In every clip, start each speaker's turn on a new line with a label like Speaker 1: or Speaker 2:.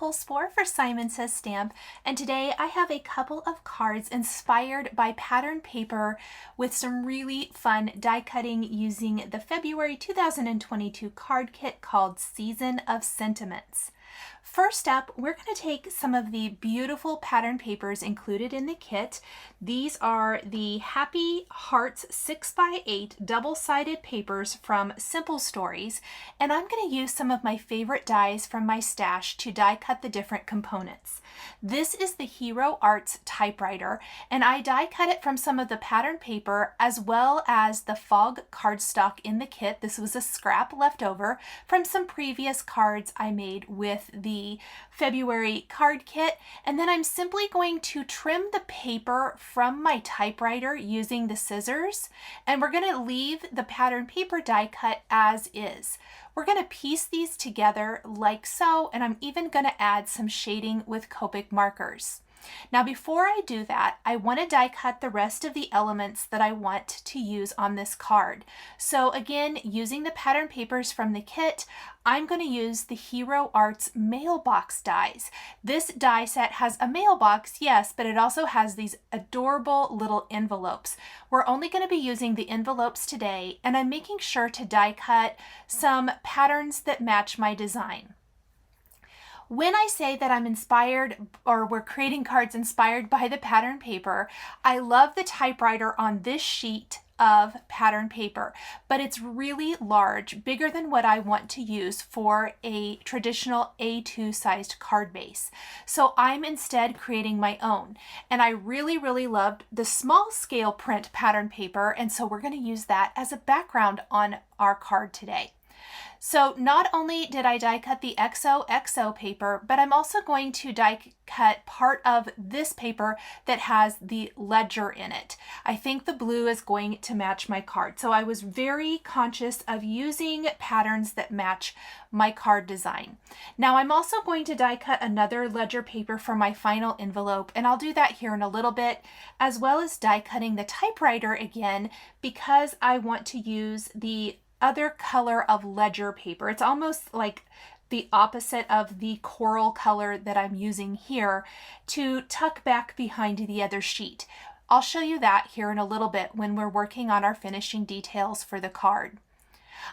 Speaker 1: Nichol Spohr for Simon Says Stamp, and today I have a couple of cards inspired by pattern paper with some really fun die cutting using the February 2022 card kit called Season of Sentiments. First up, we're going to take some of the beautiful pattern papers included in the kit. These are the Happy Hearts 6x8 double-sided papers from Simple Stories, and I'm going to use some of my favorite dies from my stash to die cut the different components. This is the Hero Arts typewriter, and I die cut it from some of the pattern paper as well as the fog cardstock in the kit. This was a scrap left over from some previous cards I made with the February card kit, and then I'm simply going to trim the paper from my typewriter using the scissors, and we're going to leave the pattern paper die cut as is. We're going to piece these together like so, and I'm even going to add some shading with Copic markers. Now before I do that, I want to die cut the rest of the elements that I want to use on this card. So again, using the pattern papers from the kit, I'm going to use the Hero Arts mailbox dies. This die set has a mailbox, yes, but it also has these adorable little envelopes. We're only going to be using the envelopes today, and I'm making sure to die cut some patterns that match my design. When I say that I'm inspired, or we're creating cards inspired by the pattern paper, I love the typewriter on this sheet of pattern paper, but it's really large, bigger than what I want to use for a traditional A2 sized card base. So I'm instead creating my own, and I really loved the small scale print pattern paper, and so we're going to use that as a background on our card today. So not only did I die cut the XOXO paper, but I'm also going to die cut part of this paper that has the ledger in it. I think the blue is going to match my card. So I was very conscious of using patterns that match my card design. Now I'm also going to die cut another ledger paper for my final envelope, and I'll do that here in a little bit, as well as die cutting the typewriter again because I want to use the other color of ledger paper. It's almost like the opposite of the coral color that I'm using here to tuck back behind the other sheet. I'll show you that here in a little bit when we're working on our finishing details for the card.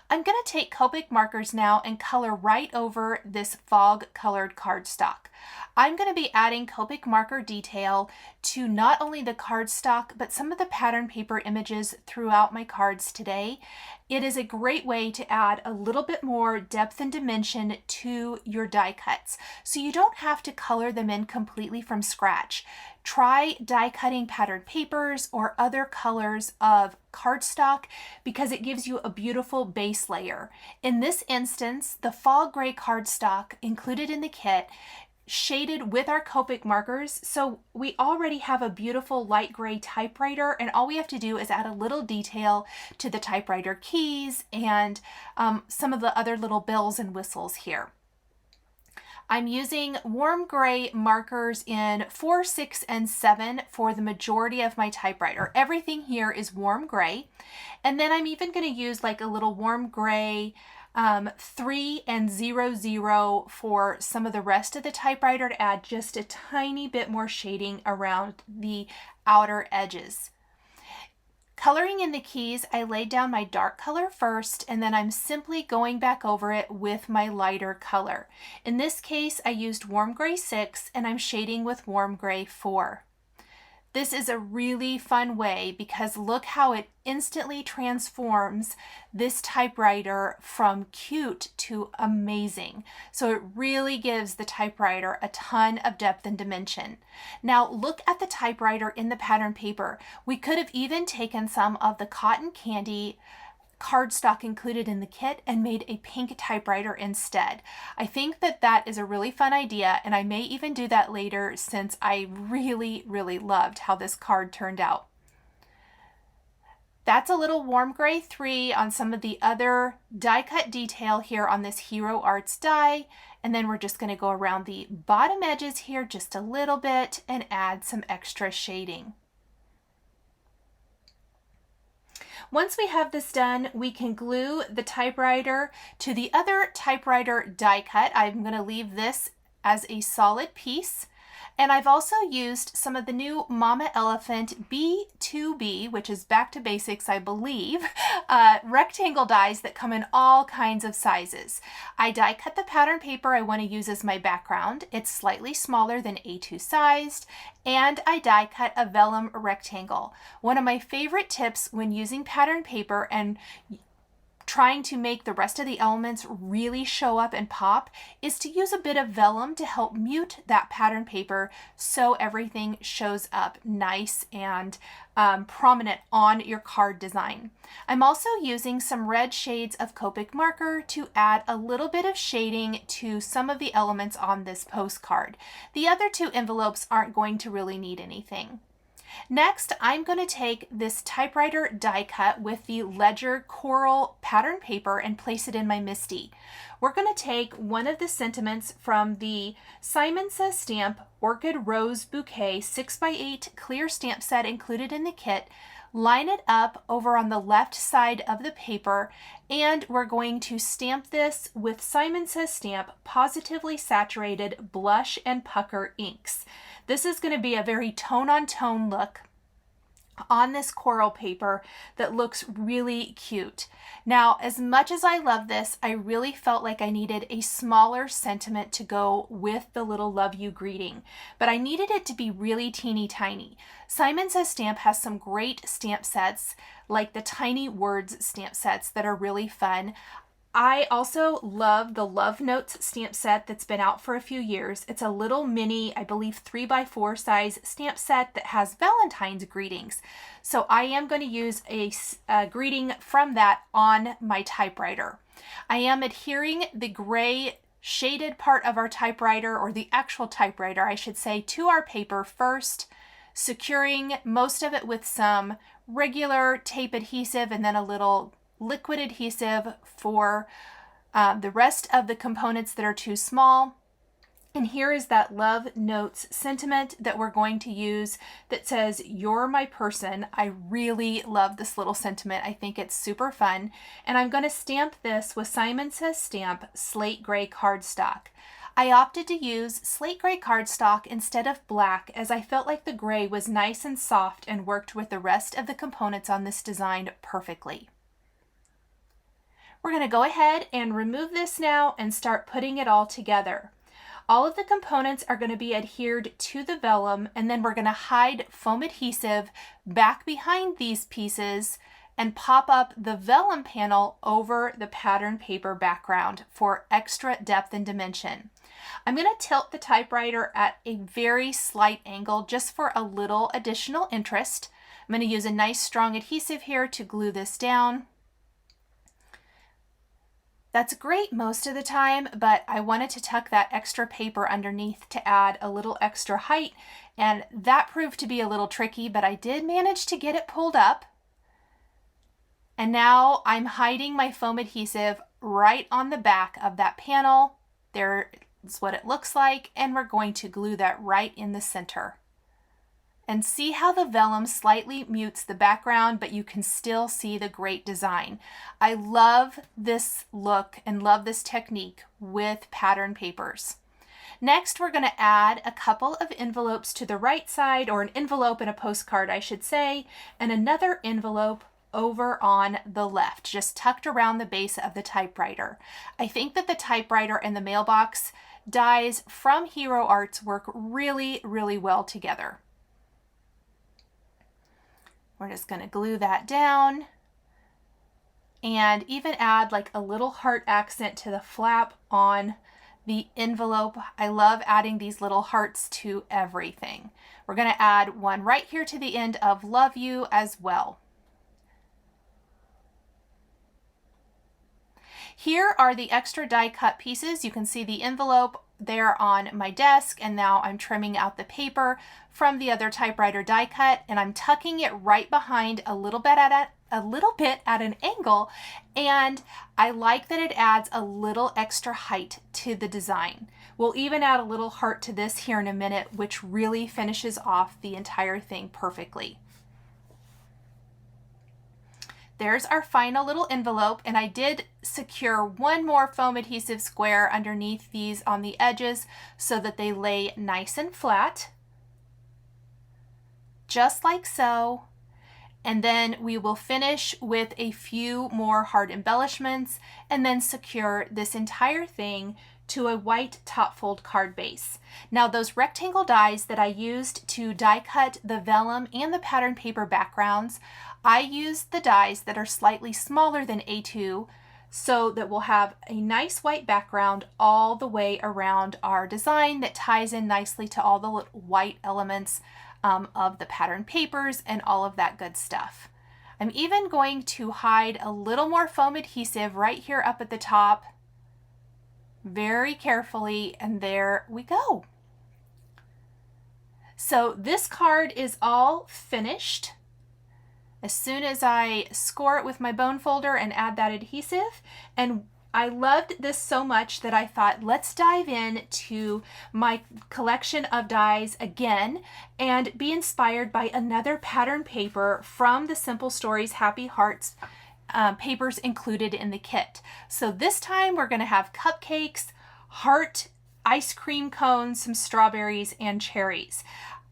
Speaker 1: I'm going to take Copic markers now and color right over this fog colored cardstock. I'm going to be adding Copic marker detail to not only the cardstock, but some of the pattern paper images throughout my cards today. It is a great way to add a little bit more depth and dimension to your die cuts, so you don't have to color them in completely from scratch. Try die cutting pattern papers or other colors of cardstock because it gives you a beautiful base layer. In this instance, the fog gray cardstock included in the kit shaded with our Copic markers, so we already have a beautiful light gray typewriter, and all we have to do is add a little detail to the typewriter keys and some of the other little bells and whistles here. I'm using warm gray markers in 4, 6, and 7 for the majority of my typewriter. Everything here is warm gray, and then I'm even going to use like a little warm gray 3 and 0, 0 for some of the rest of the typewriter to add just a tiny bit more shading around the outer edges. Coloring in the keys, I laid down my dark color first, and then I'm simply going back over it with my lighter color. In this case, I used warm gray 6, and I'm shading with warm gray 4. This is a really fun way because look how it instantly transforms this typewriter from cute to amazing. So it really gives the typewriter a ton of depth and dimension. Now look at the typewriter in the pattern paper. We could have even taken some of the cotton candy cardstock included in the kit and made a pink typewriter instead. I think that that is a really fun idea, and I may even do that later since I really loved how this card turned out. That's a little warm gray 3 on some of the other die cut detail here on this Hero Arts die, and then we're just going to go around the bottom edges here just a little bit and add some extra shading. Once we have this done, we can glue the typewriter to the other typewriter die cut. I'm going to leave this as a solid piece. And I've also used some of the new Mama Elephant B2B, which is back to basics, I believe, rectangle dies that come in all kinds of sizes. I die cut the pattern paper I want to use as my background. It's slightly smaller than A2 sized, and I die cut a vellum rectangle. One of my favorite tips when using pattern paper and trying to make the rest of the elements really show up and pop is to use a bit of vellum to help mute that pattern paper so everything shows up nice and prominent on your card design. I'm also using some red shades of Copic marker to add a little bit of shading to some of the elements on this postcard. The other two envelopes aren't going to really need anything. Next, I'm going to take this typewriter die cut with the Ledger Coral pattern paper and place it in my MISTI. We're going to take one of the sentiments from the Simon Says Stamp Orchid Rose Bouquet 6x8 clear stamp set included in the kit, line it up over on the left side of the paper, and we're going to stamp this with Simon Says Stamp Positively Saturated Blush and Pucker inks. This is going to be a very tone-on-tone look on this coral paper that looks really cute. Now, as much as I love this, I really felt like I needed a smaller sentiment to go with the little love you greeting, but I needed it to be really teeny tiny. Simon Says Stamp has some great stamp sets, like the Tiny Words stamp sets that are really fun. I also love the Love Notes stamp set that's been out for a few years. It's a little mini, I believe 3x4 size stamp set that has Valentine's greetings. So I am going to use a greeting from that on my typewriter. I am adhering the gray shaded part of our typewriter, or the actual typewriter, I should say, to our paper first, securing most of it with some regular tape adhesive and then a little liquid adhesive for the rest of the components that are too small. And here is that Love Notes sentiment that we're going to use that says, "You're my person." I really love this little sentiment. I think it's super fun. And I'm going to stamp this with Simon Says Stamp Slate Gray Cardstock. I opted to use slate gray cardstock instead of black, as I felt like the gray was nice and soft and worked with the rest of the components on this design perfectly. We're going to go ahead and remove this now and start putting it all together. All of the components are going to be adhered to the vellum, and then we're going to hide foam adhesive back behind these pieces and pop up the vellum panel over the pattern paper background for extra depth and dimension. I'm going to tilt the typewriter at a very slight angle just for a little additional interest. I'm going to use a nice strong adhesive here to glue this down. That's great most of the time, but I wanted to tuck that extra paper underneath to add a little extra height, and that proved to be a little tricky, but I did manage to get it pulled up. And now I'm hiding my foam adhesive right on the back of that panel. There's what it looks like, and we're going to glue that right in the center. And see how the vellum slightly mutes the background, but you can still see the great design. I love this look and love this technique with pattern papers. Next, we're going to add a couple of envelopes to the right side, or an envelope and a postcard, I should say, and another envelope over on the left, just tucked around the base of the typewriter. I think that the typewriter and the mailbox dies from Hero Arts work really, really well together. We're just going to glue that down and even add like a little heart accent to the flap on the envelope. I love adding these little hearts to everything. We're going to add one right here to the end of Love You as well. Here are the extra die cut pieces. You can see the envelope there on my desk, and now I'm trimming out the paper from the other typewriter die cut, and I'm tucking it right behind a little bit at an angle, and I like that it adds a little extra height to the design. We'll even add a little heart to this here in a minute, which really finishes off the entire thing perfectly. There's our final little envelope, and I did secure one more foam adhesive square underneath these on the edges so that they lay nice and flat, just like so. And then we will finish with a few more hard embellishments and then secure this entire thing to a white top fold card base. Now those rectangle dies that I used to die cut the vellum and the pattern paper backgrounds, I used the dies that are slightly smaller than A2 so that we'll have a nice white background all the way around our design that ties in nicely to all the little white elements of the pattern papers and all of that good stuff. I'm even going to hide a little more foam adhesive right here up at the top very carefully, and there we go. So this card is all finished. As soon as I score it with my bone folder and add that adhesive, and I loved this so much that I thought, let's dive in to my collection of dies again and be inspired by another pattern paper from the Simple Stories Happy Hearts papers included in the kit. So this time we're going to have cupcakes, heart, ice cream cones, some strawberries, and cherries.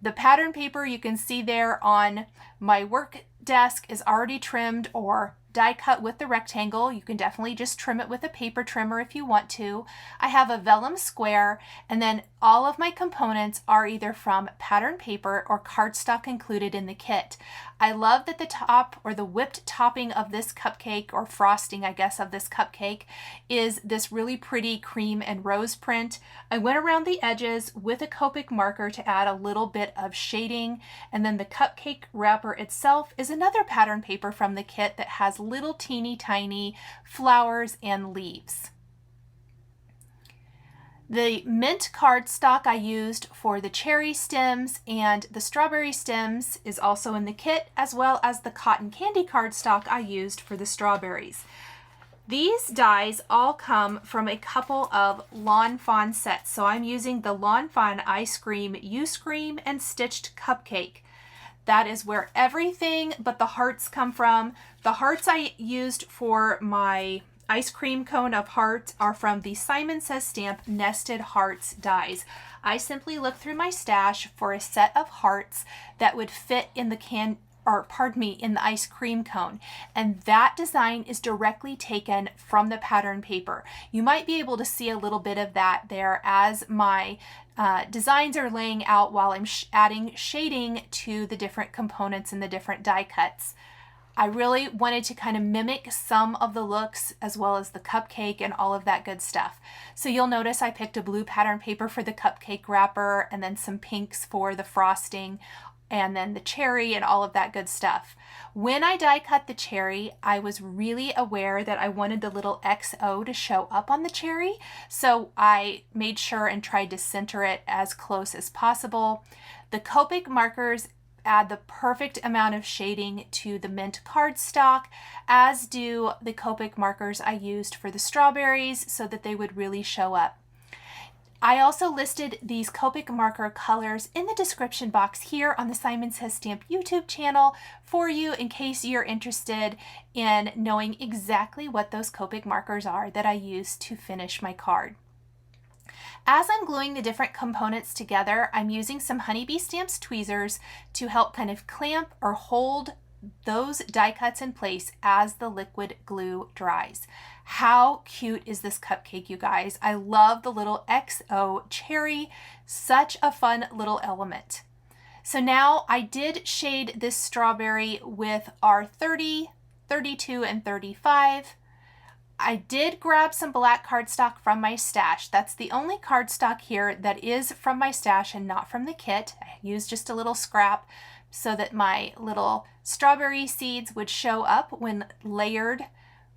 Speaker 1: The pattern paper you can see there on my work desk is already trimmed or die cut with the rectangle. You can definitely just trim it with a paper trimmer if you want to. I have a vellum square, and then all of my components are either from pattern paper or cardstock included in the kit. I love that the top, or the whipped topping of this cupcake, or frosting I guess of this cupcake, is this really pretty cream and rose print. I went around the edges with a Copic marker to add a little bit of shading, and then the cupcake wrapper itself is another pattern paper from the kit that has little teeny tiny flowers and leaves. The mint cardstock I used for the cherry stems and the strawberry stems is also in the kit, as well as the cotton candy cardstock I used for the strawberries. These dies all come from a couple of Lawn Fawn sets, so I'm using the Lawn Fawn Ice Cream, You Scream, and Stitched Cupcake. That is where everything but the hearts come from. The hearts I used for my ice cream cone of hearts are from the Simon Says Stamp Nested Hearts dies. I simply looked through my stash for a set of hearts that would fit in the in the ice cream cone, and that design is directly taken from the pattern paper. You might be able to see a little bit of that there as my designs are laying out while I'm adding shading to the different components and the different die cuts. I really wanted to kind of mimic some of the looks as well as the cupcake and all of that good stuff. So you'll notice I picked a blue pattern paper for the cupcake wrapper, and then some pinks for the frosting, and then the cherry and all of that good stuff. When I die cut the cherry, I was really aware that I wanted the little XO to show up on the cherry, so I made sure and tried to center it as close as possible. The Copic markers add the perfect amount of shading to the mint cardstock, as do the Copic markers I used for the strawberries so that they would really show up. I also listed these Copic marker colors in the description box here on the Simon Says Stamp YouTube channel for you in case you're interested in knowing exactly what those Copic markers are that I used to finish my card. As I'm gluing the different components together, I'm using some Honeybee Stamps tweezers to help kind of clamp or hold those die cuts in place as the liquid glue dries. How cute is this cupcake, you guys? I love the little XO cherry, such a fun little element. So now I did shade this strawberry with our 30, 32, and 35. I did grab some black cardstock from my stash. That's the only cardstock here that is from my stash and not from the kit. I used just a little scrap so that my little strawberry seeds would show up when layered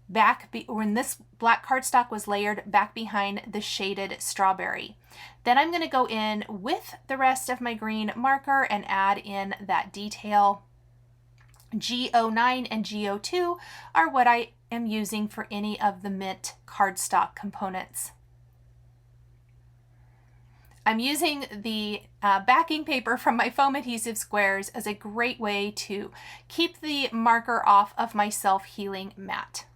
Speaker 1: back, when this black cardstock was layered back behind the shaded strawberry. Then I'm going to go in with the rest of my green marker and add in that detail. G09 and G02 are what I am using for any of the mint cardstock components. I'm using the backing paper from my foam adhesive squares as a great way to keep the marker off of my self-healing mat.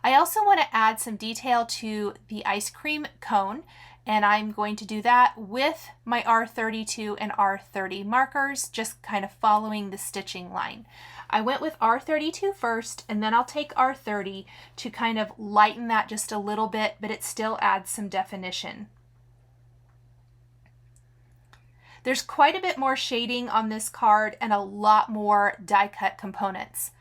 Speaker 1: I also want to add some detail to the ice cream cone, and I'm going to do that with my R32 and R30 markers, just kind of following the stitching line. I went with R32 first, and then I'll take R30 to kind of lighten that just a little bit, but it still adds some definition. There's quite a bit more shading on this card and a lot more die cut components.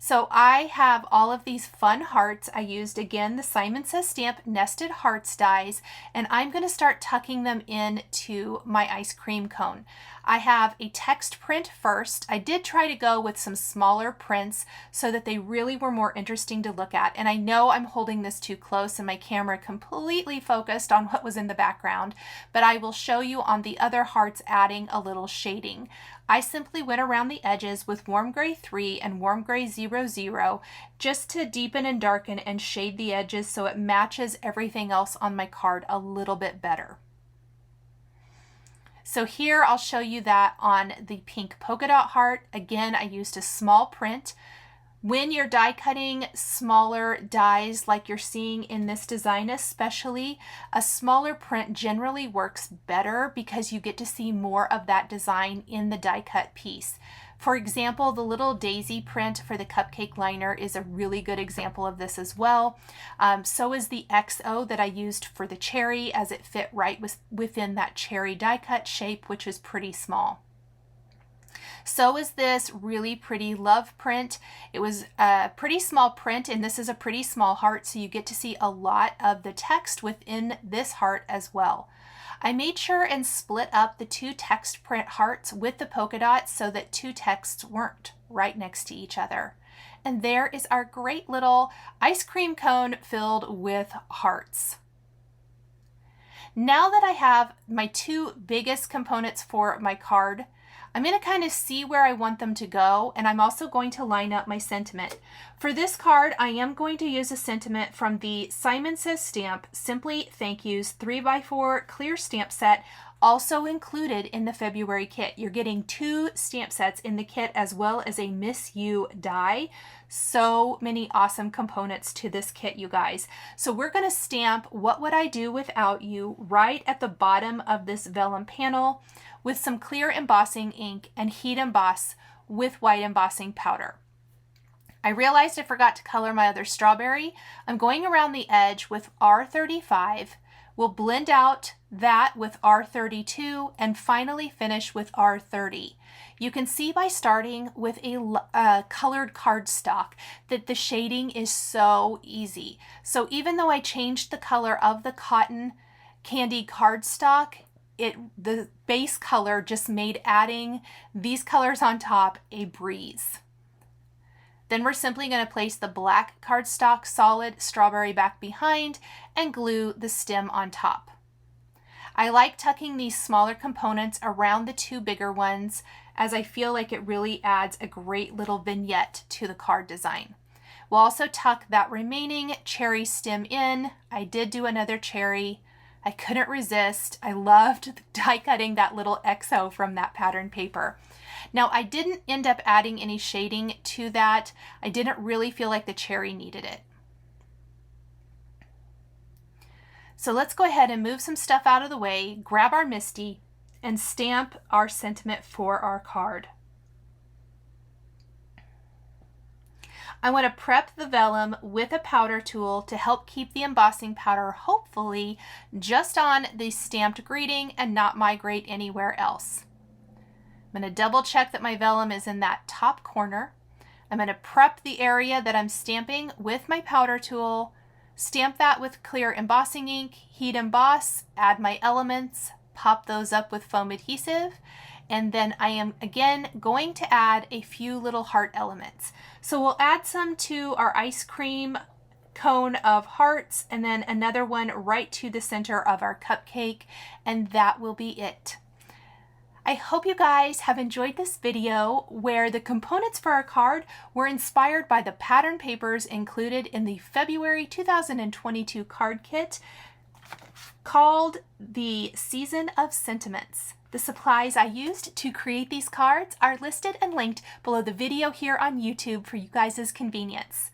Speaker 1: So I have all of these fun hearts. I used, again, the Simon Says Stamp Nested Hearts dies, and I'm going to start tucking them into my ice cream cone. I have a text print first. I did try to go with some smaller prints so that they really were more interesting to look at. And I know I'm holding this too close and my camera completely focused on what was in the background, but I will show you on the other hearts adding a little shading. I simply went around the edges with Warm Gray 3 and Warm Gray 00 just to deepen and darken and shade the edges so it matches everything else on my card a little bit better. So here I'll show you that on the pink polka dot heart. Again, I used a small print. When you're die cutting smaller dies like you're seeing in this design especially, a smaller print generally works better because you get to see more of that design in the die cut piece. For example, the little daisy print for the cupcake liner is a really good example of this as well. So is the XO that I used for the cherry, as it fit right within that cherry die cut shape, which is pretty small. So is this really pretty love print. It was a pretty small print, and this is a pretty small heart, so you get to see a lot of the text within this heart as well. I made sure and split up the two text print hearts with the polka dots so that two texts weren't right next to each other. And there is our great little ice cream cone filled with hearts. Now that I have my two biggest components for my card, I'm going to kind of see where I want them to go, and I'm also going to line up my sentiment. For this card, I am going to use a sentiment from the Simon Says Stamp Simply Thank Yous 3x4 clear stamp set, also included in the February kit. You're getting 2 stamp sets in the kit as well as a Miss You die. So many awesome components to this kit, you guys. So we're going to stamp What Would I Do Without You right at the bottom of this vellum panel with some clear embossing ink and heat emboss with white embossing powder. I realized I forgot to color my other strawberry. I'm going around the edge with R35. We'll blend out that with R32 and finally finish with R30. You can see by starting with a colored cardstock that the shading is so easy. So even though I changed the color of the cotton candy cardstock, the base color just made adding these colors on top a breeze. Then we're simply going to place the black cardstock solid strawberry back behind and glue the stem on top. I like tucking these smaller components around the two bigger ones, as I feel like it really adds a great little vignette to the card design. We'll also tuck that remaining cherry stem in. I did do another cherry. I couldn't resist. I loved die cutting that little XO from that pattern paper. Now, I didn't end up adding any shading to that. I didn't really feel like the cherry needed it. So let's go ahead and move some stuff out of the way, grab our MISTI, and stamp our sentiment for our card. I want to prep the vellum with a powder tool to help keep the embossing powder hopefully just on the stamped greeting and not migrate anywhere else. I'm going to double check that my vellum is in that top corner. I'm going to prep the area that I'm stamping with my powder tool, stamp that with clear embossing ink, heat emboss, add my elements, pop those up with foam adhesive, and then I am again going to add a few little heart elements. So we'll add some to our ice cream cone of hearts and then another one right to the center of our cupcake, and that will be it. I hope you guys have enjoyed this video where the components for our card were inspired by the pattern papers included in the February 2022 card kit. called the Season of Sentiments. The supplies I used to create these cards are listed and linked below the video here on YouTube for you guys' convenience.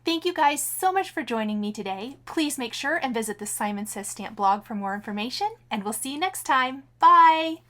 Speaker 1: Thank you guys so much for joining me today. Please make sure and visit the Simon Says Stamp blog for more information, and we'll see you next time. Bye!